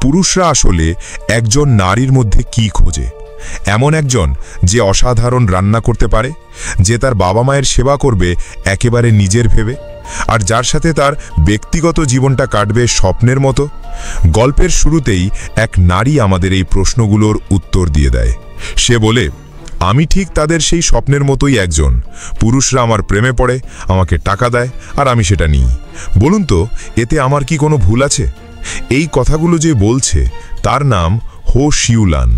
পুরুষরা আসলে একজন নারীর মধ্যে কি খোঁজে? এমন একজন যে অসাধারণ রান্না করতে পারে, যে তার বাবা মায়ের সেবা করবে একেবারে নিজের ভেবে, আর যার সাথে তার ব্যক্তিগত জীবনটা কাটবে স্বপ্নের মতো। গল্পের শুরুতেই এক নারী আমাদের এই প্রশ্নগুলোর উত্তর দিয়ে দেয়। সে বলে, আমি ঠিক তাদের সেই স্বপ্নের মতোই একজন। পুরুষরা আমার প্রেমে পড়ে, আমাকে টাকা দেয়, আর আমি সেটা নিই। বলুন তো, এতে আমার কি কোনো ভুল আছে? এই কথাগুলো যে বলছে তার নাম হো শিউলান।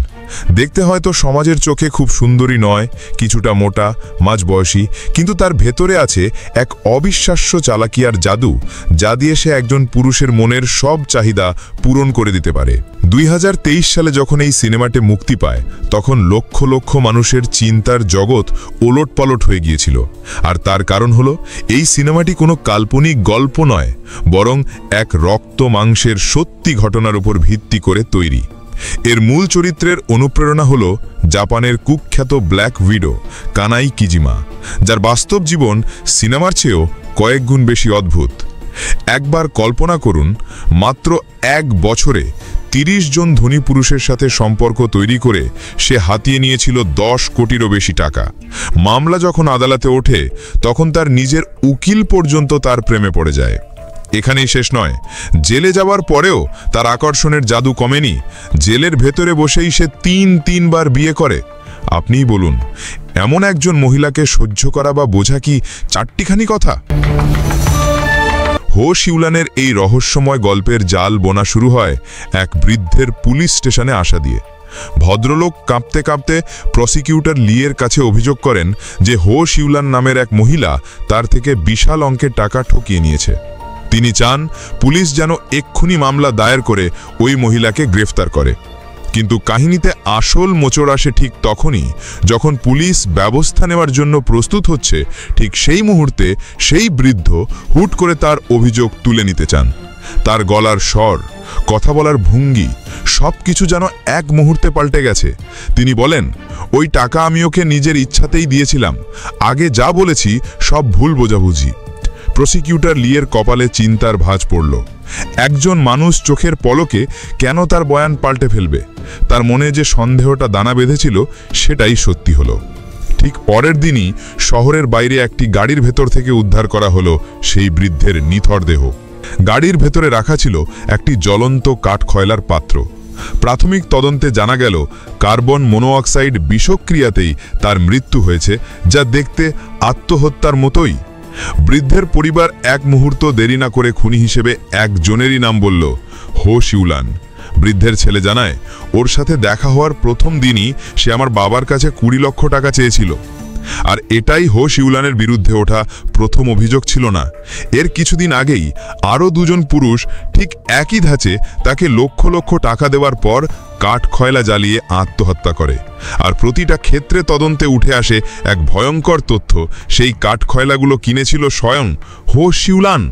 দেখতে হয়তো সমাজের চোখে খুব সুন্দরী নয়, কিছুটা মোটা, মাঝবয়সী, কিন্তু তার ভেতরে আছে এক অবিশ্বাস্য চালাকি আর জাদু, যা দিয়ে সে একজন পুরুষের মনের সব চাহিদা পূরণ করে দিতে পারে। 2023 সালে যখন এই সিনেমাটি মুক্তি পায়, তখন লক্ষ লক্ষ মানুষের চিন্তার জগৎ ওলটপালট হয়ে গিয়েছিল। আর তার কারণ হলো, এই সিনেমাটি কোনো কাল্পনিক গল্প নয়, বরং এক রক্ত মাংসের সত্যি ঘটনার উপর ভিত্তি করে তৈরি। এর মূল চরিত্রের অনুপ্রেরণা হল জাপানের কুখ্যাত ব্ল্যাক উইডো কানাই কিজিমা, যার বাস্তব জীবন সিনেমার চেয়েও কয়েক গুণ বেশি অদ্ভুত। একবার কল্পনা করুন, মাত্র 1 বছরে 30 জন ধনী পুরুষের সাথে সম্পর্ক তৈরি করে সে হাতিয়ে নিয়েছিল 10 কোটিরও বেশি টাকা। মামলা যখন আদালতে ওঠে, তখন তার নিজের উকিল পর্যন্ত তার প্রেমে পড়ে যায়। এখানেই শেষ নয়, জেলে যাওয়ার পরেও তার আকর্ষণের জাদু কমেনি। জেলের ভেতরে বসেই সে 3বার বিয়ে করে। আপনিই বলুন, এমন একজন মহিলাকে সহ্য করা বা বোঝা কি চারটিখানি কথা? হো শিউলানের এই রহস্যময় গল্পের জাল বোনা শুরু হয় এক বৃদ্ধের পুলিশ স্টেশনে আসা দিয়ে। ভদ্রলোক কাঁপতে কাঁপতে প্রসিকিউটর লিয়ের কাছে অভিযোগ করেন যে হো শিউলান নামের এক মহিলা তার থেকে বিশাল অঙ্কের টাকা ঠকিয়ে নিয়েছে। তিনি চান পুলিশ যেন এক্ষুনি মামলা দায়ের করে ওই মহিলাকে গ্রেফতার করে। কিন্তু কাহিনীতে আসল মোচড় আসে ঠিক তখনই, যখন পুলিশ ব্যবস্থা নেওয়ার জন্য প্রস্তুত হচ্ছে। ঠিক সেই মুহূর্তে সেই বৃদ্ধ হুট করে তার অভিযোগ তুলে নিতে চান। তার গলার স্বর, কথা বলার ভঙ্গি, সব কিছু যেন এক মুহূর্তে পাল্টে গেছে। তিনি বলেন, ওই টাকা আমি ওকে নিজের ইচ্ছাতেই দিয়েছিলাম, আগে যা বলেছি সব ভুল বোঝাবুঝি। প্রসিকিউটর লিয়ের কপালে চিন্তার ভাঁজ পড়ল। একজন মানুষ চোখের পলকে কেন তার বয়ান পাল্টে ফেলবে? তার মনে যে সন্দেহটা দানা বেঁধেছিল, সেটাই সত্যি হলো। ঠিক পরের দিনই শহরের বাইরে একটি গাড়ির ভেতর থেকে উদ্ধার করা হলো সেই বৃদ্ধের নিথর দেহ। গাড়ির ভেতরে রাখা ছিল একটি জ্বলন্ত কাঠখয়লার পাত্র। প্রাথমিক তদন্তে জানা গেল, কার্বন মনোঅক্সাইড বিষক্রিয়াতেই তার মৃত্যু হয়েছে, যা দেখতে আত্মহত্যার মতোই। বৃদ্ধের পরিবার এক মুহূর্ত দেরি না করে খুনি হিসেবে একজনেরই নাম বলল, হো শিউলান। বৃদ্ধের ছেলে জানায়, ওর সাথে দেখা হওয়ার প্রথম দিনই সে আমার বাবার কাছে 20 লক্ষ টাকা চেয়েছিল। আর এটাই হো শিউলানের বিরুদ্ধে ওঠা প্রথম অভিযোগ ছিল না। এর কিছুদিন আগেই আরও 2 জন পুরুষ ঠিক একই ধাঁচে তাকে লক্ষ লক্ষ টাকা দেওয়ার পর কাঠখয়লা জ্বালিয়ে আত্মহত্যা করে। আর প্রতিটা ক্ষেত্রে তদন্তে উঠে আসে এক ভয়ঙ্কর তথ্য, সেই কাঠখয়লাগুলো কিনেছিল স্বয়ং হো শিউলান।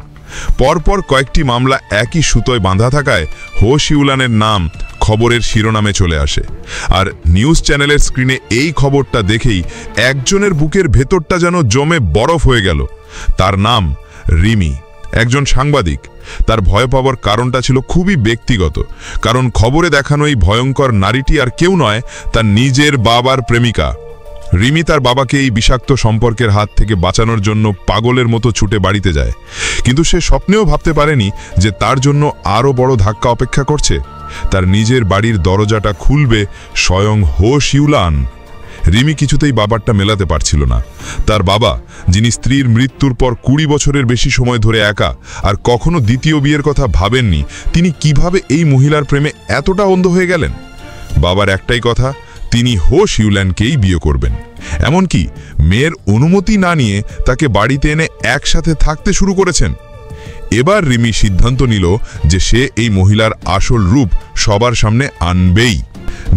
পরপর কয়েকটি মামলা একই সুতোয় বাঁধা থাকায় হো শিউলানের নাম খবরের শিরোনামে চলে আসে। আর নিউজ চ্যানেলের স্ক্রিনে এই খবরটা দেখেই একজনের বুকের ভেতরটা যেন জমে বরফ হয়ে গেল। তার নাম রিমি, একজন সাংবাদিক। তার ভয় পাওয়ার কারণটা ছিল খুবই ব্যক্তিগত, কারণ খবরে দেখানো এই ভয়ঙ্কর নারীটি আর কেউ নয়, তার নিজের বাবার প্রেমিকা। রিমি তার বাবাকে এই বিষাক্ত সম্পর্কের হাত থেকে বাঁচানোর জন্য পাগলের মতো ছুটে বাড়িতে যায়। কিন্তু সে স্বপ্নেও ভাবতে পারেনি যে তার জন্য আরও বড় ধাক্কা অপেক্ষা করছে। তার নিজের বাড়ির দরজাটা খুলবে স্বয়ং হো শিউলান। রিমি কিছুতেই বাবারটা মেলাতে পারছিল না। তার বাবা, যিনি স্ত্রীর মৃত্যুর পর 20 বছরের বেশি সময় ধরে একা আর কখনো দ্বিতীয় বিয়ের কথা ভাবেননি, তিনি কিভাবে এই মহিলার প্রেমে এতটা অন্ধ হয়ে গেলেন? বাবার একটাই কথা, তিনি হো শিউলানকেই বিয়ে করবেন। এমনকি মেয়ের অনুমতি না নিয়ে তাকে বাড়িতে এনে একসাথে থাকতে শুরু করেছেন। এবার রিমি সিদ্ধান্ত নিল যে সে এই মহিলার আসল রূপ সবার সামনে আনবেই।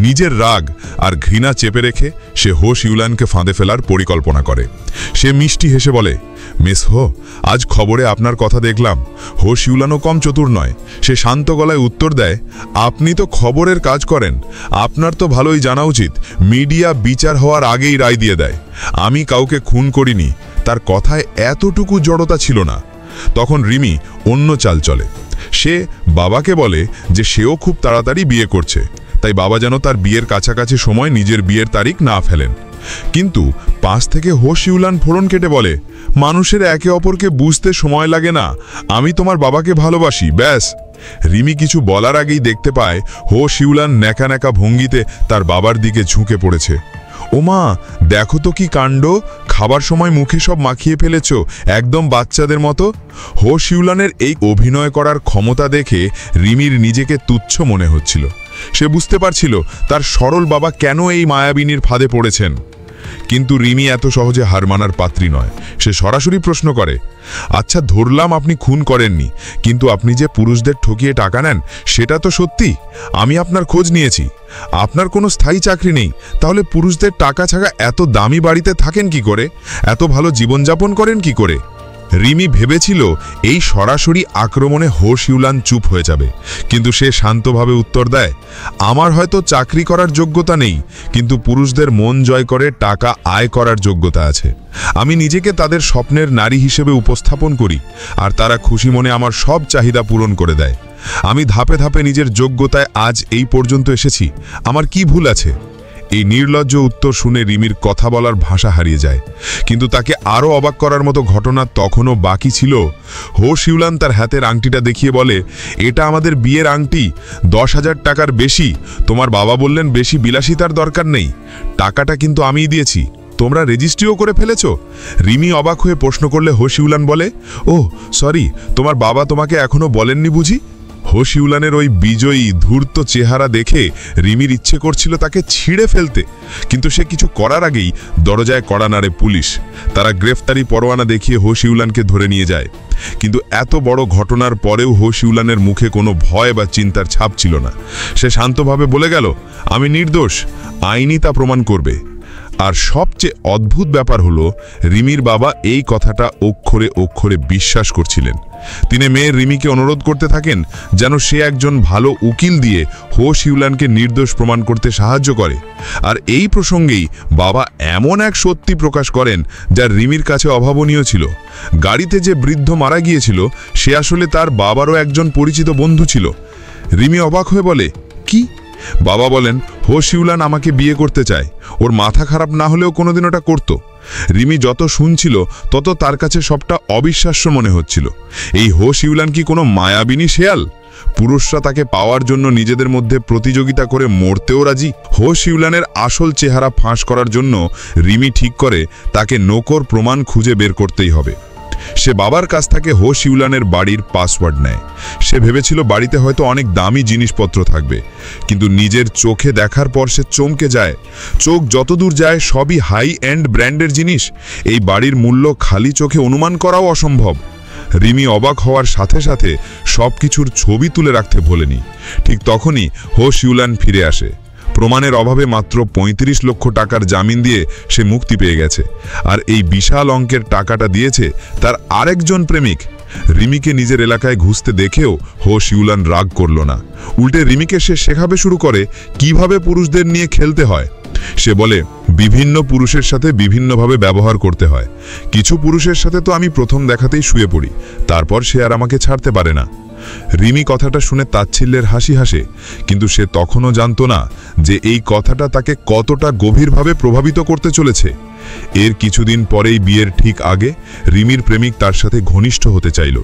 নিজের রাগ আর ঘৃণা চেপে রেখে সে হো শিউলানকে ফাঁদে ফেলার পরিকল্পনা করে। সে মিষ্টি হেসে বলে, মিস হো, আজ খবরে আপনার কথা দেখলাম। হো শিউলানও কম চতুর নয়। সে শান্ত গলায় উত্তর দেয়, আপনি তো খবরের কাজ করেন, আপনার তো ভালোই জানা উচিত মিডিয়া বিচার হওয়ার আগেই রায় দিয়ে দেয়। আমি কাউকে খুন করিনি। তার কথায় এতটুকু জড়তা ছিল না। তখন রিমি অন্য চাল চলে। সে বাবাকে বলে যে সেও খুব তাড়াতাড়ি বিয়ে করছে, তাই বাবা যেন তার বিয়ের কাছাকাছি সময় নিজের বিয়ের তারিখ না ফেলেন। কিন্তু পাশ থেকে হো শিউলান ফোড়ন কেটে বলে, মানুষের একে অপরকে বুঝতে সময় লাগে না, আমি তোমার বাবাকে ভালোবাসি, ব্যাস। রিমি কিছু বলার আগেই দেখতে পায় হো শিউলান ন্যাকা ন্যাকা ভঙ্গিতে তার বাবার দিকে ঝুঁকে পড়েছে। ওমা, দেখো তো কি কাণ্ড, খাবার সময় মুখে সব মাখিয়ে ফেলেছ, একদম বাচ্চাদের মতো। হো শিউলানের এই অভিনয় করার ক্ষমতা দেখে রিমির নিজেকে তুচ্ছ মনে হচ্ছিল। সে বুঝতে পারছিল তার সরল বাবা কেন এই মায়াবিনীর ফাঁদে পড়েছেন। কিন্তু রিমি এত সহজে হার মানার পাত্রী নয়। সে সরাসরি প্রশ্ন করে, আচ্ছা ধরলাম আপনি খুন করেননি, কিন্তু আপনি যে পুরুষদের ঠকিয়ে টাকা নেন সেটা তো সত্যি। আমি আপনার খোঁজ নিয়েছি, আপনার কোনো স্থায়ী চাকরি নেই, তাহলে পুরুষদের টাকা ছাড়া এত দামি বাড়িতে থাকেন কি করে, এত ভালো জীবনযাপন করেন কি করে? রিমি ভেবেছিল এই সরাসরি আক্রমণে হো শিউলান চুপ হয়ে যাবে, কিন্তু সে শান্তভাবে উত্তর দেয়, আমার হয়তো চাকরি করার যোগ্যতা নেই, কিন্তু পুরুষদের মন জয় করে টাকা আয় করার যোগ্যতা আছে। আমি নিজেকে তাদের স্বপ্নের নারী হিসেবে উপস্থাপন করি, আর তারা খুশি মনে আমার সব চাহিদা পূরণ করে দেয়। আমি ধাপে ধাপে নিজের যোগ্যতায় আজ এই পর্যন্ত এসেছি, আমার কি ভুল আছে? এই নির্লজ্জ উত্তর শুনে রিমির কথা বলার ভাষা হারিয়ে যায়। কিন্তু তাকে আরও অবাক করার মতো ঘটনা তখনও বাকি ছিল। হো শিউলান তার হাতের আংটিটা দেখিয়ে বলে, এটা আমাদের বিয়ের আংটি, 10,000 টাকার বেশি। তোমার বাবা বললেন বেশি বিলাসিতার দরকার নেই, টাকাটা কিন্তু আমিই দিয়েছি, তোমরা রেজিস্ট্রিও করে ফেলেছ। রিমি অবাক হয়ে প্রশ্ন করলে হো শিউলান বলে, ও সরি, তোমার বাবা তোমাকে এখনো বলেননি বুঝি? হো শিউলানের ওই বিজয়ী ধূর্ত চেহারা দেখে রিমির ইচ্ছে করছিল তাকে ছিঁড়ে ফেলতে, কিন্তু সে কিছু করার আগেই দরজায় কড়া নাড়ে পুলিশ। তারা গ্রেফতারি পরোয়ানা দেখিয়ে হো শিউলানকে ধরে নিয়ে যায়। কিন্তু এত বড় ঘটনার পরেও হো শিউলানের মুখে কোনো ভয় বা চিন্তার ছাপ ছিল না। সে শান্তভাবে বলে গেল, আমি নির্দোষ, আইনই তা প্রমাণ করবে। আর সবচেয়ে অদ্ভুত ব্যাপার হলো, রিমির বাবা এই কথাটা অক্ষরে অক্ষরে বিশ্বাস করছিলেন। তিনি মেয়ের রিমিকে অনুরোধ করতে থাকেন যেন সে একজন ভালো উকিল দিয়ে হো শিউলানকে নির্দোষ প্রমাণ করতে সাহায্য করে। আর এই প্রসঙ্গেই বাবা এমন এক সত্যি প্রকাশ করেন যা রিমির কাছে অভাবনীয় ছিল। গাড়িতে যে বৃদ্ধ মারা গিয়েছিল সে আসলে তার বাবারও একজন পরিচিত বন্ধু ছিল। রিমি অবাক হয়ে বলে, কি? বাবা বলেন, হো শিউলান আমাকে বিয়ে করতে চায়, ওর মাথা খারাপ না হলেও কোনোদিন ওটা করত। রিমি যত শুনছিল তত তার কাছে সবটা অবিশ্বাস্য মনে হচ্ছিল। এই হো শিউলান কি কোনো মায়াবিনী শেয়াল? পুরুষরা তাকে পাওয়ার জন্য নিজেদের মধ্যে প্রতিযোগিতা করে মরতেও রাজি। হো শিউলানের আসল চেহারা ফাঁস করার জন্য রিমি ঠিক করে তাকে নকর প্রমাণ খুঁজে বের করতেই হবে। সে বাবার কাছ থেকে হো শিউলানের বাড়ির পাসওয়ার্ড নেয়। সে ভেবেছিল বাড়িতে হয়তো অনেক দামি জিনিসপত্র থাকবে, কিন্তু নিজের চোখে দেখার পর সে চমকে যায়। চোখ যতদূর যায় সবই হাই এন্ড ব্র্যান্ডের জিনিস। এই বাড়ির মূল্য খালি চোখে অনুমান করাও অসম্ভব। রিমি অবাক হওয়ার সাথে সাথে সবকিছুর ছবি তুলে রাখতে ভোলেনি। ঠিক তখনই হো শিউলান ফিরে আসে। প্রমাণের অভাবে মাত্র ৩৫ লক্ষ টাকার জামিন দিয়ে সে মুক্তি পেয়ে গেছে। আর এই বিশাল অঙ্কের টাকাটা দিয়েছে তার আরেকজন প্রেমিক। রিমিকে নিজের এলাকায় ঘুষতে দেখেও হো শিউলান রাগ করল না। উল্টে রিমিকে সে শেখাবে শুরু করে কিভাবে পুরুষদের নিয়ে খেলতে হয়। সে বলে, বিভিন্ন পুরুষের সাথে বিভিন্নভাবে ব্যবহার করতে হয়। কিছু পুরুষের সাথে তো আমি প্রথম দেখাতেই শুয়ে পড়ি, তারপর সে আর আমাকে ছাড়তে পারে না। রিমি কথাটা শুনে তাচ্ছিল্যের হাসি হাসে, কিন্তু সে তখনও জানত না যে এই কথাটা তাকে কতটা গভীরভাবে প্রভাবিত করতে চলেছে। এর কিছুদিন পরেই বিয়ের ঠিক আগে রিমির প্রেমিক তার সাথে ঘনিষ্ঠ হতে চাইল,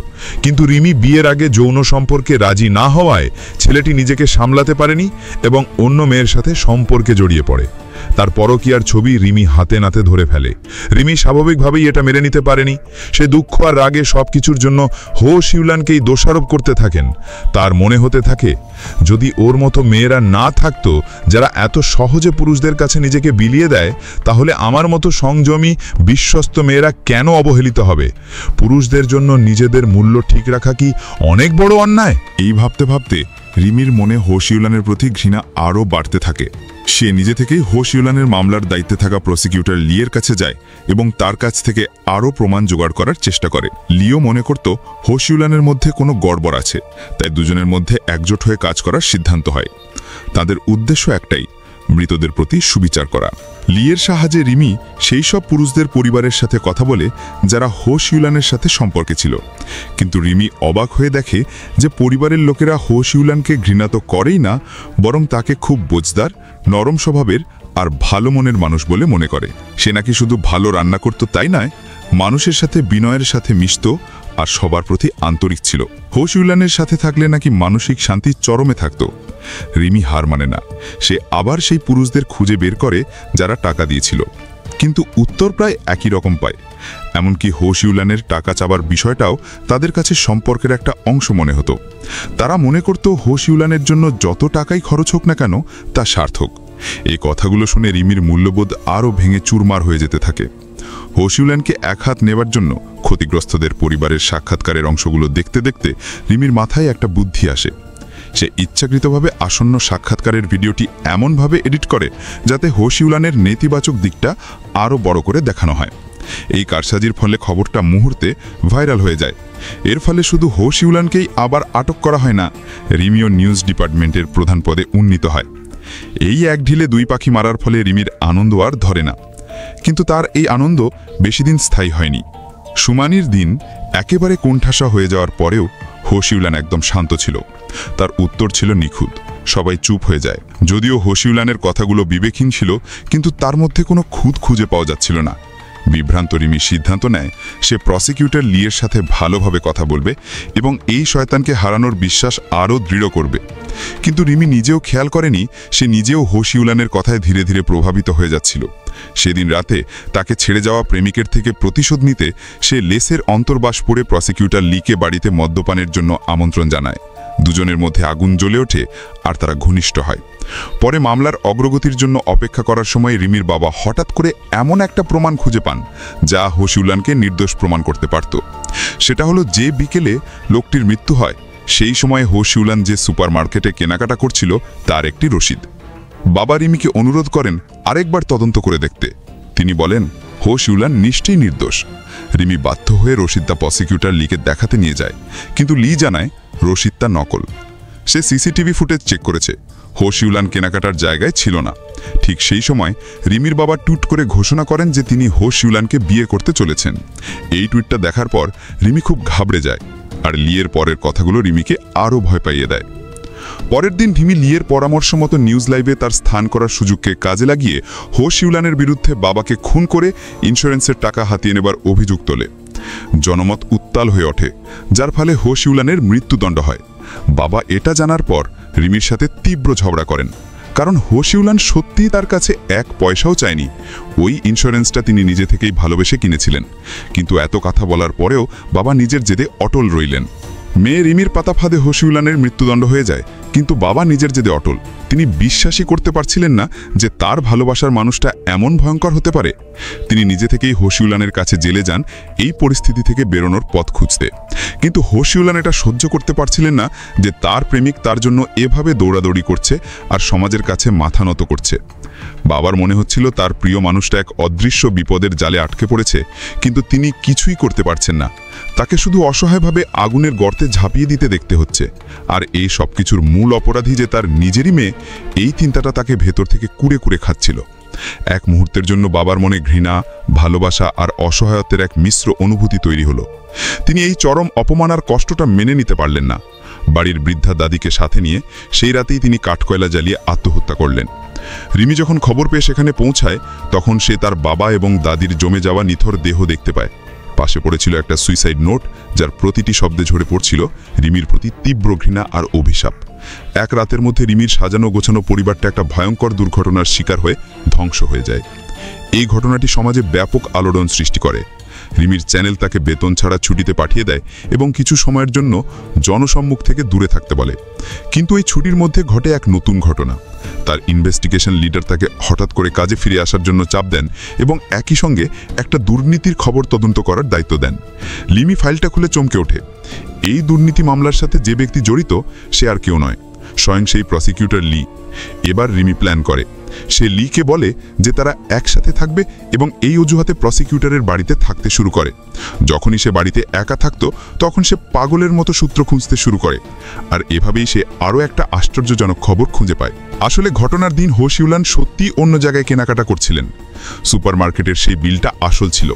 কিন্তু রিমি বিয়ের আগে যৌন সম্পর্কে রাজি না হওয়ায় ছেলেটি নিজেকে সামলাতে পারেনি এবং অন্য মেয়ের সাথে সম্পর্কে জড়িয়ে পড়ে। তার পরকীয়ার ছবি রিমি হাতে নাতে ধরে ফেলে। রিমি স্বাভাবিকভাবেই এটা মেনে নিতে পারেনি। সে দুঃখ আর রাগে সবকিছুর জন্য হো শিউলানকেই দোষারোপ করতে থাকেন। তার মনে হতে থাকে, যদি ওর মতো মেয়েরা না থাকতো যারা এত সহজে পুরুষদের কাছে নিজেকে বিলিয়ে দেয়, তাহলে আমার মতো সংযমী বিশ্বস্ত মেয়েরা কেন অবহেলিত হবে? পুরুষদের জন্য নিজেদের মূল্য ঠিক রাখা কি অনেক বড় অন্যায়? এই ভাবতে ভাবতে রিমির মনে হো শিউলানের প্রতি ঘৃণা আরও বাড়তে থাকে। সে নিজে থেকেই হো শিউলানের মামলার দায়িত্বে থাকা প্রসিকিউটর লিয়ের কাছে যায় এবং তার কাছ থেকে আরও প্রমাণ জোগাড় করার চেষ্টা করে। লিও মনে করত হো শিউলানের মধ্যে কোনো গড়বড় আছে, তাই দুজনের মধ্যে একজোট হয়ে কাজ করার সিদ্ধান্ত হয়। তাদের উদ্দেশ্য একটাই, মৃতদের প্রতি সুবিচার করা। লিয়ের সাহায্যে রিমি সেই সব পুরুষদের পরিবারের সাথে কথা বলে যারা হো শিউলানের সাথে সম্পর্কে ছিল। কিন্তু রিমি অবাক হয়ে দেখে যে পরিবারের লোকেরা হো শিউলানকে ঘৃণা তো করেই না, বরং তাকে খুব বোঝদার, নরম স্বভাবের আর ভালো মনের মানুষ বলে মনে করে। সে নাকি শুধু ভালো রান্না করত তাই নয়, মানুষের সাথে বিনয়ের সাথে মিশত আর সবার প্রতি আন্তরিক ছিল। হো শিউলানের সাথে থাকলে নাকি মানসিক শান্তি চরমে থাকত। রিমি হার মানে না, সে আবার সেই পুরুষদের খুঁজে বের করে যারা টাকা দিয়েছিল, কিন্তু উত্তর প্রায় একই রকম পায়। এমনকি হো শিউলানের টাকা চাবার বিষয়টাও তাদের কাছে সম্পর্কের একটা অংশ মনে হতো। তারা মনে করত হো শিউলানের জন্য যত টাকাই খরচ হোক না কেন তা সার্থক। এই কথাগুলো শুনে রিমির মূল্যবোধ আরও ভেঙে চুরমার হয়ে যেতে থাকে। হো শিউলানকে এক হাত নেবার জন্য ক্ষতিগ্রস্তদের পরিবারের সাক্ষাৎকারের অংশগুলো দেখতে দেখতে রিমির মাথায় একটা বুদ্ধি আসে। সে ইচ্ছাকৃতভাবে আসন্ন সাক্ষাৎকারের ভিডিওটি এমনভাবে এডিট করে যাতে হো শিউলানের নেতিবাচক দিকটা আরও বড় করে দেখানো হয়। এই কারসাজির ফলে খবরটা মুহূর্তে ভাইরাল হয়ে যায়। এর ফলে শুধু হো শিউলানকেই আবার আটক করা হয় না, রিমিও নিউজ ডিপার্টমেন্টের প্রধান পদে উন্নীত হয়। এই এক ঢিলে দুই পাখি মারার ফলে রিমির আনন্দ আর ধরে না। কিন্তু তার এই আনন্দ বেশি দিন স্থায়ী হয়নি। শুমানির দিন একেবারে কোণঠাসা হয়ে যাওয়ার পরেও হো শিউলান একদম শান্ত ছিল। তার উত্তর ছিল নিখুঁত। সবাই চুপ হয়ে যায়। যদিও হো শিউলানের কথাগুলো বিবেকহীন ছিল, কিন্তু তার মধ্যে কোনো খুঁত খুঁজে পাওয়া যাচ্ছিল না। বিভ্রান্ত রিমি সিদ্ধান্ত নেয় সে প্রসিকিউটর লিয়ের সাথে ভালোভাবে কথা বলবে এবং এই শয়তানকে হারানোর বিশ্বাস আরও দৃঢ় করবে। কিন্তু রিমি নিজেও খেয়াল করেনি সে নিজেও হো শিউলানের কথায় ধীরে ধীরে প্রভাবিত হয়ে যাচ্ছিল। সেদিন রাতে তাকে ছেড়ে যাওয়া প্রেমিকের থেকে প্রতিশোধ নিতে সে লেসের অন্তর্বাস পড়ে প্রসিকিউটর লিকে বাড়িতে মদ্যপানের জন্য আমন্ত্রণ জানায়। দুজনের মধ্যে আগুন জ্বলে ওঠে আর তারা ঘনিষ্ঠ হয়। পরে মামলার অগ্রগতির জন্য অপেক্ষা করার সময় রিমির বাবা হঠাৎ করে এমন একটা প্রমাণ খুঁজে পান যা হো শিউলানকে নির্দোষ প্রমাণ করতে পারত। সেটা হলো যে বিকেলে লোকটির মৃত্যু হয় সেই সময় হো শিউলান যে সুপারমার্কেটে কেনাকাটা করছিল তার একটি রসিদ। বাবা রিমিকে অনুরোধ করেন আরেকবার তদন্ত করে দেখতে। তিনি বলেন হো শিউলান নিশ্চয়ই নির্দোষ। রিমি বাধ্য হয়ে রসিদটা প্রসিকিউটর লিকে দেখাতে নিয়ে যায়, কিন্তু লি জানায় রসিদটা নকল। সে সিসিটিভি ফুটেজ চেক করেছে, হো শিউলান কেনাকাটার জায়গায় ছিল না। ঠিক সেই সময় রিমির বাবা টুইট করে ঘোষণা করেন যে তিনি হো শিউলানকে বিয়ে করতে চলেছেন। এই টুইটটা দেখার পর রিমি খুব ঘাবড়ে যায়, আর লিয়ের পরের কথাগুলো রিমিকে আরও ভয় পাইয়ে দেয়। পরের দিন রিমি লিয়ের পরামর্শ মতো নিউজ লাইভে তার স্থান করার সুযোগকে কাজে লাগিয়ে হো শিউলানের বিরুদ্ধে বাবাকে খুন করে ইন্স্যুরেন্সের টাকা হাতিয়ে নেবার অভিযোগ তোলে। জনমত উত্তাল হয়ে ওঠে, যার ফলে হো শিউলানের মৃত্যুদণ্ড হয়। বাবা এটা জানার পর রিমির সাথে তীব্র ঝগড়া করেন, কারণ হো শিউলান সত্যিই তার কাছে এক পয়সাও চায়নি। ওই ইন্স্যুরেন্সটা তিনি নিজে থেকেই ভালোবেসে কিনেছিলেন। কিন্তু এত কথা বলার পরেও বাবা নিজের জেদে অটল রইলেন। মেয়ে রিমির পাতা ফাঁদে হো শিউলানের মৃত্যুদণ্ড হয়ে যায়, কিন্তু বাবা নিজের জেদে অটল। তিনি বিশ্বাসই করতে পারছিলেন না যে তার ভালোবাসার মানুষটা এমন ভয়ঙ্কর হতে পারে। তিনি নিজে থেকেই হো শিউলানের কাছে জেলে যান এই পরিস্থিতি থেকে বেরোনোর পথ খুঁজতে। কিন্তু হো শিউলান এটা সহ্য করতে পারছিলেন না যে তার প্রেমিক তার জন্য এভাবে দৌড়াদৌড়ি করছে আর সমাজের কাছে মাথা নত করছে। বাবার মনে হচ্ছিল তার প্রিয় মানুষটা এক অদৃশ্য বিপদের জালে আটকে পড়েছে, কিন্তু তিনি কিছুই করতে পারছেন না। তাকে শুধু অসহায়ভাবে আগুনের গর্তে ঝাঁপিয়ে দিতে দেখতে হচ্ছে। আর এই সব কিছুর মূল অপরাধী যে তার নিজেরই মেয়ে, এই চিন্তাটা তাকে ভেতর থেকে কুড়ে কুড়ে খাচ্ছিল। এক মুহূর্তের জন্য বাবার মনে ঘৃণা, ভালোবাসা আর অসহায়তার এক মিশ্র অনুভূতি তৈরি হলো। তিনি এই চরম অপমান আর কষ্টটা মেনে নিতে পারলেন না। বাড়ির বৃদ্ধা দাদিকে সাথে নিয়ে সেই রাতেই তিনি কাঠকয়লা জ্বালিয়ে আত্মহত্যা করলেন। রিমি যখন খবর পেয়ে সেখানে পৌঁছায়, তখন সে তার বাবা এবং দাদির জমে যাওয়া নিথর দেহ দেখতে পায়। পাশে পড়েছিল একটা সুইসাইড নোট, যার প্রতিটি শব্দে ঝরে পড়ছিল রিমির প্রতি তীব্র ঘৃণা আর অভিশাপ। এক রাতের মধ্যে রিমির সাজানো গোছানো পরিবারটা একটা ভয়ঙ্কর দুর্ঘটনার শিকার হয়ে ধ্বংস হয়ে যায়। এই ঘটনাটি সমাজে ব্যাপক আলোড়ন সৃষ্টি করে। রিমির চ্যানেল তাকে বেতন ছাড়া ছুটিতে পাঠিয়ে দেয় এবং কিছু সময়ের জন্য জনসম্মুখ থেকে দূরে থাকতে বলে। কিন্তু এই ছুটির মধ্যে ঘটে এক নতুন ঘটনা। তার ইনভেস্টিগেশন লিডার তাকে হঠাৎ করে কাজে ফিরে আসার জন্য চাপ দেন এবং একই সঙ্গে একটা দুর্নীতির খবর তদন্ত করার দায়িত্ব দেন। লিমি ফাইলটা খুলে চমকে ওঠে। এই দুর্নীতি মামলার সাথে যে ব্যক্তি জড়িত সে আর কেউ নয়, স্বয়ং সেই প্রসিকিউটর লি। এবার রিমি প্ল্যান করে সে লিকে বলে যে তারা একসাথে থাকবে এবং এই অজুহাতে প্রসিকিউটরের বাড়িতে থাকতে শুরু করে। যখনই সে বাড়িতে একা থাকত তখন সে পাগলের মতো সূত্র খুঁজতে শুরু করে, আর এভাবেই সে আরও একটা আশ্চর্যজনক খবর খুঁজে পায়। আসলে ঘটনার দিন হো শিউলান সত্যিই অন্য জায়গায় কেনাকাটা করছিলেন। সুপারমার্কেটের সেই বিলটা আসল ছিল।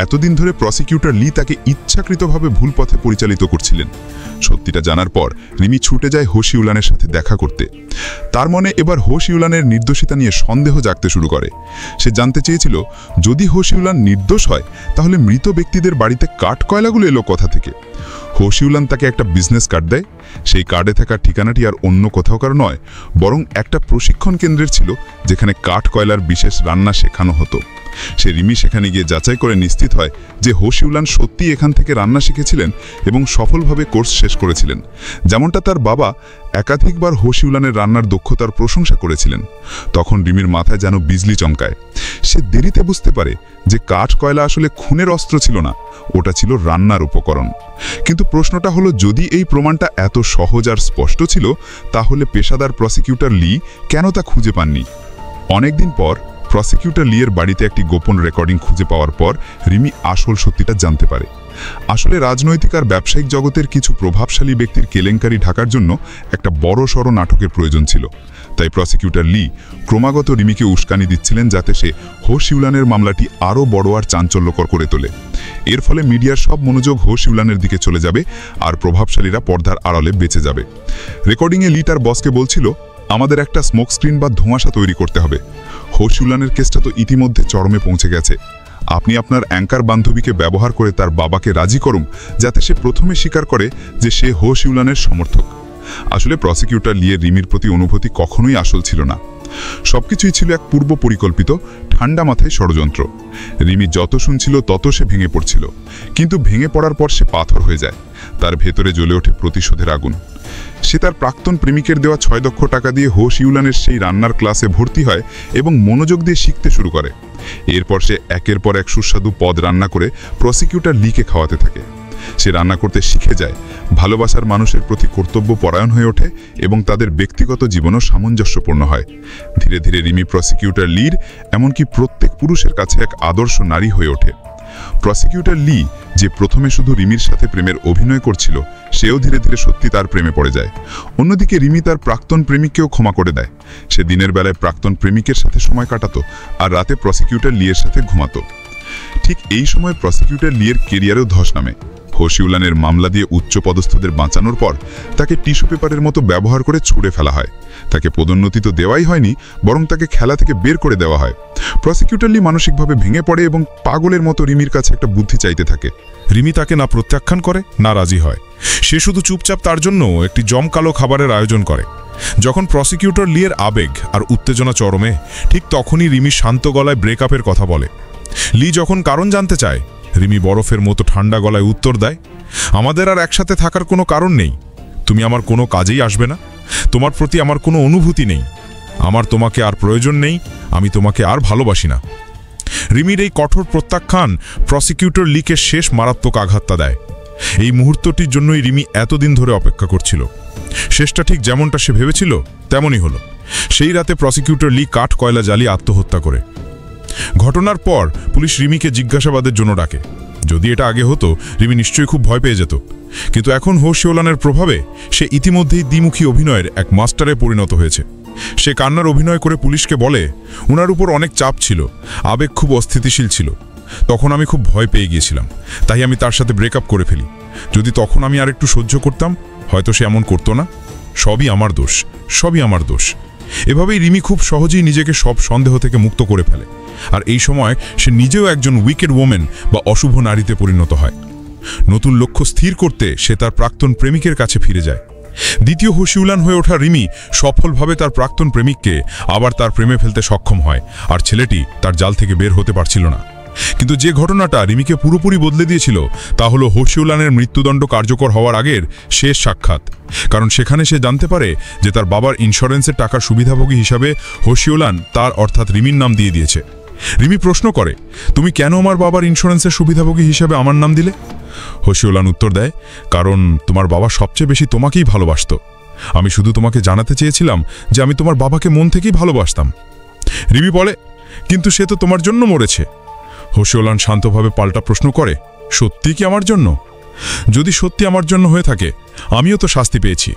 এতদিন ধরে প্রসিকিউটর লি তাকে ইচ্ছাকৃতভাবে ভুল পথে পরিচালিত করছিলেন। সত্যিটা জানার পর রিমি ছুটে যায় হো শিউলানের সাথে দেখা করতে। তার মনে এবার হো শিউলানের নির্দোষিতা নিয়ে সন্দেহ জাগতে শুরু করে। সে জানতে চেয়েছিল, যদি হো শিউলান নির্দোষ হয় তাহলে মৃত ব্যক্তিদের বাড়িতে কাঠ কয়লাগুলো এলো কোথা থেকে। হো শিউলান তাকে একটা বিজনেস কার্ড দেয়। সেই কার্ডে থাকা ঠিকানাটি আর অন্য কোথাওকার নয়, বরং একটা প্রশিক্ষণ কেন্দ্রের ছিল, যেখানে কাঠ কয়লার বিশেষ রান্না শেখানো হতো। সে রিমি সেখানে গিয়ে যাচাই করে নিশ্চিত হয় যে হো শিউলান সত্যি এখান থেকে রান্না শিখেছিলেন এবং সফলভাবে কোর্স শেষ করেছিলেন। যেমনটা তার বাবা একাধিকবার হো শিউলানের রান্নার দক্ষতার প্রশংসা করেছিলেন। তখন রিমির মাথায় যেন বিজলি চমকায়। সে দেরিতে বুঝতে পারে যে কাঠ কয়লা আসলে খুনের অস্ত্র ছিল না, ওটা ছিল রান্নার উপকরণ। কিন্তু প্রশ্নটা হলো, যদি এই প্রমাণটা এত সহজ আর স্পষ্ট ছিল, তাহলে পেশাদার প্রসিকিউটর লি কেন তা খুঁজে পাননি? অনেকদিন পর প্রসিকিউটর লিয়ের বাড়িতে একটি গোপন রেকর্ডিং খুঁজে পাওয়ার পর রিমি আসল সত্যিটা জানতে পারে। আসলে রাজনৈতিক আর ব্যবসায়িক জগতের কিছু প্রভাবশালী ব্যক্তির কেলেঙ্কারি ঢাকার জন্য একটা বড়সড় নাটকের প্রয়োজন ছিল। তাই প্রসিকিউটর লি ক্রমাগত রিমিকে উস্কানি দিচ্ছিলেন যাতে সে হো শিউলানের মামলাটি আরও বড় আর চাঞ্চল্যকর করে তোলে। এর ফলে মিডিয়ার সব মনোযোগ হো শিউলানের দিকে চলে যাবে আর প্রভাবশালীরা পর্দার আড়ালে বেঁচে যাবে। রেকর্ডিংয়ে লি তার বসকে বলছিল, আমাদের একটা স্মোক স্ক্রিন বা ধোঁয়াশা তৈরি করতে হবে। হো শিউলানের কেসটা তো ইতিমধ্যে চরমে পৌঁছে গেছে। আপনি আপনার অ্যাঙ্কার বান্ধবীকে ব্যবহার করে তার বাবাকে রাজি করুন, যাতে সে প্রথমে স্বীকার করে যে সে হো শিউলানের সমর্থক। আসলে প্রসিকিউটর লিয়ের রিমির প্রতি অনুভূতি কখনোই আসল ছিল না। সবকিছুই ছিল এক পূর্ব পরিকল্পিত ঠান্ডা মাথায় ষড়যন্ত্র। রিমি যত শুনছিল তত সে ভেঙে পড়ছিল, কিন্তু ভেঙে পড়ার পর সে পাথর হয়ে যায়। তার ভেতরে জ্বলে ওঠে প্রতিশোধের আগুন। সে তার প্রাক্তন প্রেমিকের দেওয়া 6 লক্ষ টাকা দিয়ে হো শিউলানের সেই রান্নার ক্লাসে ভর্তি হয় এবং মনোযোগ দিয়ে শিখতে শুরু করে। এরপর সে একের পর এক সুস্বাদু পদ রান্না করে প্রসিকিউটর লিকে খাওয়াতে থাকে। সে রান্না করতে শিখে যায়, ভালোবাসার মানুষের প্রতি কর্তব্য পরায়ণ হয়ে ওঠে এবং তাদের ব্যক্তিগত জীবনও সামঞ্জস্যপূর্ণ হয়। ধীরে ধীরে রিমি প্রসিকিউটর লির, এমনকি প্রত্যেক পুরুষের কাছে এক আদর্শ নারী হয়ে ওঠে। প্রসিকিউটর লি, যে প্রথমে শুধু রিমির সাথে প্রেমের অভিনয় করছিল, সেও ধীরে ধীরে সত্যি তার প্রেমে পড়ে যায়। অন্যদিকে রিমি তার প্রাক্তন প্রেমিককেও ক্ষমা করে দেয়। সে দিনের বেলায় প্রাক্তন প্রেমিকের সাথে সময় কাটাতো আর রাতে প্রসিকিউটর লিয়ের সাথে ঘুমাতো। ঠিক এই সময় প্রসিকিউটর লিয়ের কেরিয়ারেও ধস নামে। হো শিউলানের মামলা দিয়ে উচ্চপদস্থদের বাঁচানোর পর তাকে টিস্যু পেপারের মতো ব্যবহার করে ছুঁড়ে ফেলা হয়। তাকে পদোন্নতি তো দেওয়াই হয়নি, বরং তাকে খেলা থেকে বের করে দেওয়া হয়। প্রসিকিউটর লি মানসিকভাবে ভেঙে পড়ে এবং পাগলের মতো রিমির কাছে একটা বুদ্ধি চাইতে থাকে। রিমি তাকে না প্রত্যাখ্যান করে না রাজি হয়। সে শুধু চুপচাপ তার জন্য একটি জমকালো খাবারের আয়োজন করে। যখন প্রসিকিউটর লিয়ের আবেগ আর উত্তেজনা চরমে, ঠিক তখনই রিমি শান্ত গলায় ব্রেকআপের কথা বলে। লি যখন কারণ জানতে চায়, রিমি বরফের মতো ঠান্ডা গলায় উত্তর দেয়, আমাদের আর একসাথে থাকার কোনো কারণ নেই। তুমি আমার কোনো কাজেই আসবে না। তোমার প্রতি আমার কোনো অনুভূতি নেই। আমার তোমাকে আর প্রয়োজন নেই। আমি তোমাকে আর ভালোবাসি না। রিমির এই কঠোর প্রত্যাখ্যান প্রসিকিউটর লিকে শেষ মারাত্মক আঘাতটা দেয়। এই মুহূর্তটির জন্যই রিমি এতদিন ধরে অপেক্ষা করছিল। শেষটা ঠিক যেমনটা সে ভেবেছিল তেমনই হলো। সেই রাতে প্রসিকিউটর লি কাঠ কয়লা জ্বালিয়ে আত্মহত্যা করে। ঘটনার পর পুলিশ রিমিকে জিজ্ঞাসাবাদের জন্য ডাকে। যদি এটা আগে হতো, রিমি নিশ্চয়ই খুব ভয় পেয়ে যেত। কিন্তু এখন হো শিউলানের প্রভাবে সে ইতিমধ্যেই দ্বিমুখী অভিনয়ের এক মাস্টারে পরিণত হয়েছে। সে কান্নার অভিনয় করে পুলিশকে বলে, উনার উপর অনেক চাপ ছিল, আবেগ খুব অস্থিতিশীল ছিল। তখন আমি খুব ভয় পেয়ে গিয়েছিলাম, তাই আমি তার সাথে ব্রেকআপ করে ফেলি। যদি তখন আমি আর একটু সহ্য করতাম, হয়তো সে এমন করতো না। সবই আমার দোষ, সবই আমার দোষ। এভাবেই রিমি খুব সহজেই নিজেকে সব সন্দেহ থেকে মুক্ত করে ফেলে। আর এই সময় সে নিজেও একজন উইকেড ওমেন বা অশুভ নারীতে পরিণত হয়। নতুন লক্ষ্য স্থির করতে সে তার প্রাক্তন প্রেমিকের কাছে ফিরে যায়। দ্বিতীয় হো শিউলান হয়ে ওঠা রিমি সফলভাবে তার প্রাক্তন প্রেমিককে আবার তার প্রেমে ফেলতে সক্ষম হয়, আর ছেলেটি তার জাল থেকে বের হতে পারছিল না। কিন্তু যে ঘটনাটা রিমিকে পুরোপুরি বদলে দিয়েছিল তা হলো হো শিউলানের মৃত্যুদণ্ড কার্যকর হওয়ার আগের শেষ সাক্ষাৎ। কারণ সেখানে সে জানতে পারে যে তার বাবার ইন্স্যুরেন্সের টাকার সুবিধাভোগী হিসাবে হো শিউলান তার অর্থাৎ রিমির নাম দিয়ে দিয়েছে। রিমি প্রশ্ন করে, তুমি কেন আমার বাবার ইন্স্যুরেন্সের সুবিধাভোগী হিসাবে আমার নাম দিলে? হো শিউলান উত্তর দেয়, কারণ তোমার বাবা সবচেয়ে বেশি তোমাকেই ভালোবাসত। আমি শুধু তোমাকে জানাতে চেয়েছিলাম যে আমি তোমার বাবাকে মন থেকেই ভালোবাসতাম। রিমি বলে, কিন্তু সে তো তোমার জন্য মরেছে। হোশিওলান শান্তভাবে পাল্টা প্রশ্ন করে, সত্যি কি আমার জন্য? যদি সত্যি আমার জন্য হয়ে থাকে, আমিও তো শাস্তি পেয়েছি।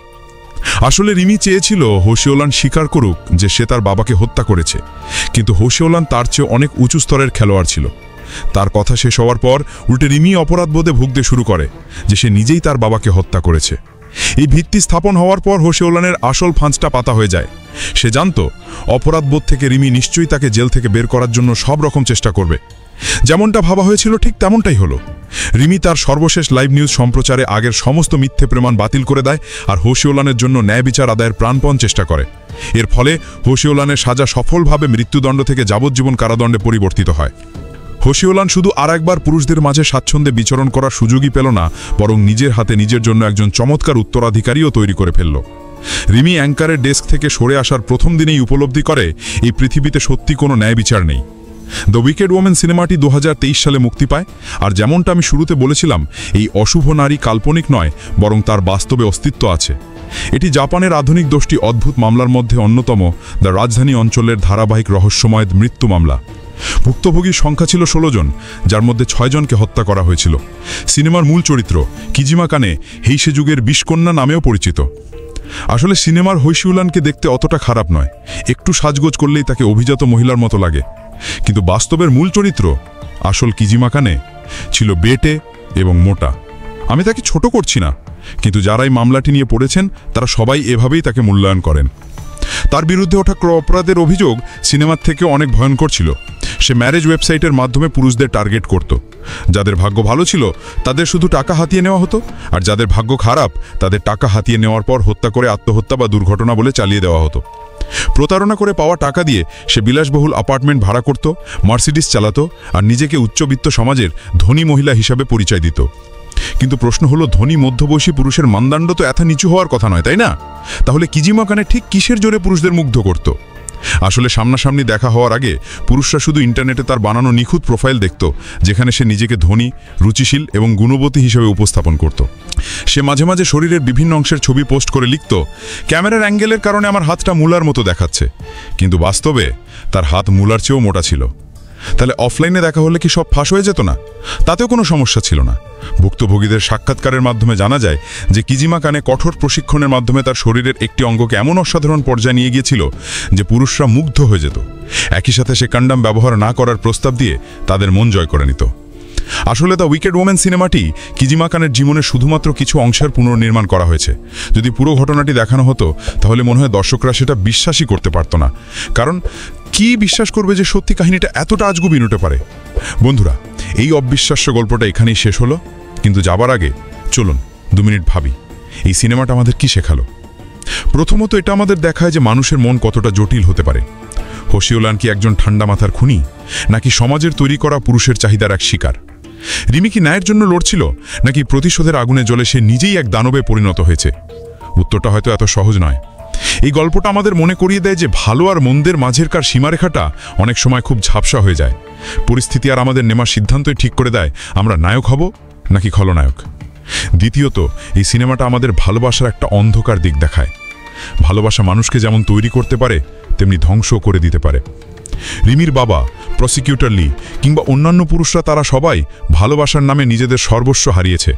আসলে রিমি চেয়েছিল হোশিওলান স্বীকার করুক যে সে তার বাবাকে হত্যা করেছে, কিন্তু হোশিওলান তার চেয়ে অনেক উঁচু স্তরের খেলোয়াড় ছিল। তার কথা শেষ হওয়ার পর উল্টে রিমি অপরাধবোধে ভুগতে শুরু করে যে সে নিজেই তার বাবাকে হত্যা করেছে। এই ভিত্তি স্থাপন হওয়ার পর হোশিওলানের আসল ফাঁসটা পাতা হয়ে যায়। সে জানত অপরাধবোধ থেকে রিমি নিশ্চয়ই তাকে জেল থেকে বের করার জন্য সব রকম চেষ্টা করবে। যেমনটা ভাবা হয়েছিল ঠিক তেমনটাই হলো। রিমি তার সর্বশেষ লাইভ নিউজ সম্প্রচারে আগের সমস্ত মিথ্যে প্রমাণ বাতিল করে দেয় আর হোশিওলানের জন্য ন্যায় বিচার আদায়ের প্রাণপণ চেষ্টা করে। এর ফলে হোশিওলানের সাজা সফলভাবে মৃত্যুদণ্ড থেকে যাবজ্জীবন কারাদণ্ডে পরিবর্তিত হয়। হোশিওলান শুধু আর একবার পুরুষদের মাঝে স্বাচ্ছন্দ্যে বিচরণ করার সুযোগই পেল না, বরং নিজের হাতে নিজের জন্য একজন চমৎকার উত্তরাধিকারীও তৈরি করে ফেলল। রিমি অ্যাঙ্কারের ডেস্ক থেকে সরে আসার প্রথম দিনেই উপলব্ধি করে এই পৃথিবীতে সত্যি কোনো ন্যায় বিচার নেই। দ্য উইকেড ওমেন সিনেমাটি 2023 সালে মুক্তি পায়, আর যেমনটা আমি শুরুতে বলেছিলাম, এই অশুভ নারী কাল্পনিক নয়, বরং তার বাস্তবে অস্তিত্ব আছে। এটি জাপানের আধুনিক 10টি অদ্ভুত মামলার মধ্যে অন্যতম, দ্য রাজধানী অঞ্চলের ধারাবাহিক রহস্যময় মৃত্যু মামলা। ভুক্তভোগীর সংখ্যা ছিল 16 জন, যার মধ্যে 6 জনকে হত্যা করা হয়েছিল। সিনেমার মূল চরিত্র কিজিমা কানে হেইসে যুগের বিষকন্যা নামেও পরিচিত। আসলে সিনেমার হোশিওলানকে দেখতে অতটা খারাপ নয়, একটু সাজগোজ করলেই তাকে অভিজাত মহিলার মতো লাগে। কিন্তু বাস্তবের মূল চরিত্র আসল কিজিমা কানে ছিল বেটে এবং মোটা। আমি তাকে ছোট করছি না, কিন্তু যারাই মামলাটি নিয়ে পড়েছেন তারা সবাই এভাবেই তাকে মূল্যায়ন করেন। তার বিরুদ্ধে ওঠা অপরাধের অভিযোগ সিনেমার থেকে অনেক ভয়ঙ্কর ছিল। সে ম্যারেজ ওয়েবসাইটের মাধ্যমে পুরুষদের টার্গেট করত। যাদের ভাগ্য ভালো ছিল তাদের শুধু টাকা হাতিয়ে নেওয়া হতো, আর যাদের ভাগ্য খারাপ তাদের টাকা হাতিয়ে নেওয়ার পর হত্যা করে আত্মহত্যা বা দুর্ঘটনা বলে চালিয়ে দেওয়া হতো। প্রতারণা করে পাওয়া টাকা দিয়ে সে বিলাসবহুল অ্যাপার্টমেন্ট ভাড়া করত, মার্সিডিস চালাতো, আর নিজেকে উচ্চবিত্ত সমাজের ধনী মহিলা হিসাবে পরিচয় দিত। কিন্তু প্রশ্ন হলো, ধনী মধ্যবয়সী পুরুষের মানদণ্ড তো এত নিচু হওয়ার কথা নয়, তাই না? তাহলে কিজিমা কানে ঠিক কিসের জোরে পুরুষদের মুগ্ধ করত? আসলে সামনাসামনি দেখা হওয়ার আগে পুরুষরা শুধু ইন্টারনেটে তার বানানো নিখুঁত প্রোফাইল দেখত, যেখানে সে নিজেকে ধনী, রুচিশীল এবং গুণবতী হিসেবে উপস্থাপন করত। সে মাঝে মাঝে শরীরের বিভিন্ন অংশের ছবি পোস্ট করে লিখত, ক্যামেরার অ্যাঙ্গেলের কারণে আমার হাতটা মুলার মতো দেখাচ্ছে, কিন্তু বাস্তবে তার হাত মুলার চেয়েও মোটা ছিল। তাহলে অফলাইনে দেখা হলে কি সব ফাঁস হয়ে যেত না? তাতেও কোনো সমস্যা ছিল না। ভুক্তভোগীদের সাক্ষাৎকারের মাধ্যমে জানা যায় যে কিজিমা কানে কঠোর প্রশিক্ষণের মাধ্যমে তার শরীরের একটি অঙ্গকে এমন অসাধারণ পর্যায়ে নিয়ে গিয়েছিল যে পুরুষরা মুগ্ধ হয়ে যেত। একই সাথে সে কন্ডম ব্যবহার না করার প্রস্তাব দিয়ে তাদের মন জয় করে নিত। আসলে দ্য উইকেড ওমেন সিনেমাটি কিজিমা কানের জীবনের শুধুমাত্র কিছু অংশের পুনর্নির্মাণ করা হয়েছে। যদি পুরো ঘটনাটি দেখানো হতো তাহলে মনে হয় দর্শকরা সেটা বিশ্বাসই করতে পারত না। কারণ কি বিশ্বাস করবে যে সত্যি কাহিনীটা এতটা আজগুবি হতে পারে? বন্ধুরা, এই অবিশ্বাস্য গল্পটা এখানেই শেষ হলো, কিন্তু যাবার আগে চলুন 2 মিনিট ভাবি এই সিনেমাটা আমাদের কি শেখালো। প্রথমত, এটা আমাদের দেখায় যে মানুষের মন কতটা জটিল হতে পারে। হোশিওলান কি একজন ঠান্ডা মাথার খুনি, নাকি সমাজের তৈরি করা পুরুষের চাহিদার এক শিকার? রিমি কি ন্যায়ের জন্য লড়ছিল, নাকি প্রতিশোধের আগুনে জ্বলে সে নিজেই এক দানবে পরিণত হয়েছে? উত্তরটা হয়তো এত সহজ নয়। এই গল্পটা আমাদের মনে করিয়ে দেয় যে ভালো আর মন্দের মাঝেরকার সীমারেখাটা অনেক সময় খুব ঝাপসা হয়ে যায়। পরিস্থিতি আর আমাদের নেওয়ার সিদ্ধান্তই ঠিক করে দেয় আমরা নায়ক হব নাকি খলনায়ক। দ্বিতীয়ত, এই সিনেমাটা আমাদের ভালোবাসার একটা অন্ধকার দিক দেখায়। ভালোবাসা মানুষকে যেমন তৈরি করতে পারে তেমনি ধ্বংস করে দিতে পারে। রিমির বাবা, প্রসিকিউটর লি কিংবা অন্যান্য পুরুষরা, তারা সবাই ভালোবাসার নামে নিজেদের সর্বস্ব হারিয়েছে।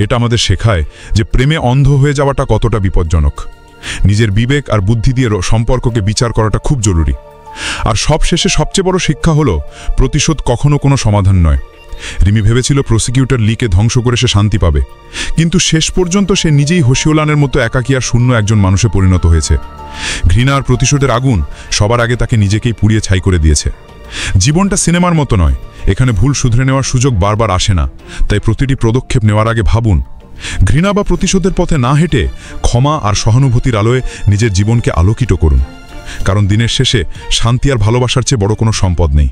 এটা আমাদের শেখায় যে প্রেমে অন্ধ হয়ে যাওয়াটা কতটা বিপজ্জনক। নিজের বিবেক আর বুদ্ধি দিয়ে সম্পর্ককে বিচার করাটা খুব জরুরি। আর সবশেষে সবচেয়ে বড় শিক্ষা হলো, প্রতিশোধ কখনো কোনো সমাধান নয়। রিমি ভেবেছিল প্রসিকিউটর লিকে ধ্বংস করে সে শান্তি পাবে, কিন্তু শেষ পর্যন্ত সে নিজেই হোশিওলানের মতো একাকী আর শূন্য একজন মানুষে পরিণত হয়েছে। ঘৃণা আর প্রতিশোধের আগুন সবার আগে তাকে নিজেকেই পুড়িয়ে ছাই করে দিয়েছে। জীবনটা সিনেমার মতো নয়, এখানে ভুল শুধরে নেওয়ার সুযোগ বারবার আসে না। তাই প্রতিটি পদক্ষেপ নেওয়ার আগে ভাবুন। ঘৃণা বা প্রতিশোধের পথে না হেঁটে ক্ষমা আর সহানুভূতির আলোয় নিজের জীবনকে আলোকিত করুন, কারণ দিনের শেষে শান্তি আর ভালোবাসার চেয়ে বড় কোনো সম্পদ নেই।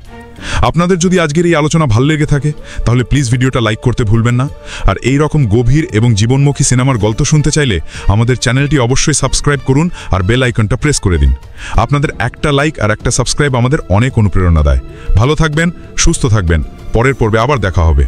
আপনাদের যদি আজকের এই আলোচনা ভালো লেগে থাকে তাহলে প্লিজ ভিডিওটা লাইক করতে ভুলবেন না। আর এই রকম গভীর এবং জীবনমুখী সিনেমার গল্প শুনতে চাইলে আমাদের চ্যানেলটি অবশ্যই সাবস্ক্রাইব করুন আর বেল আইকনটা প্রেস করে দিন। আপনাদের একটা লাইক আর একটা সাবস্ক্রাইব আমাদের অনেক অনুপ্রেরণা দেয়। ভালো থাকবেন, সুস্থ থাকবেন। পরের পর্বে আবার দেখা হবে।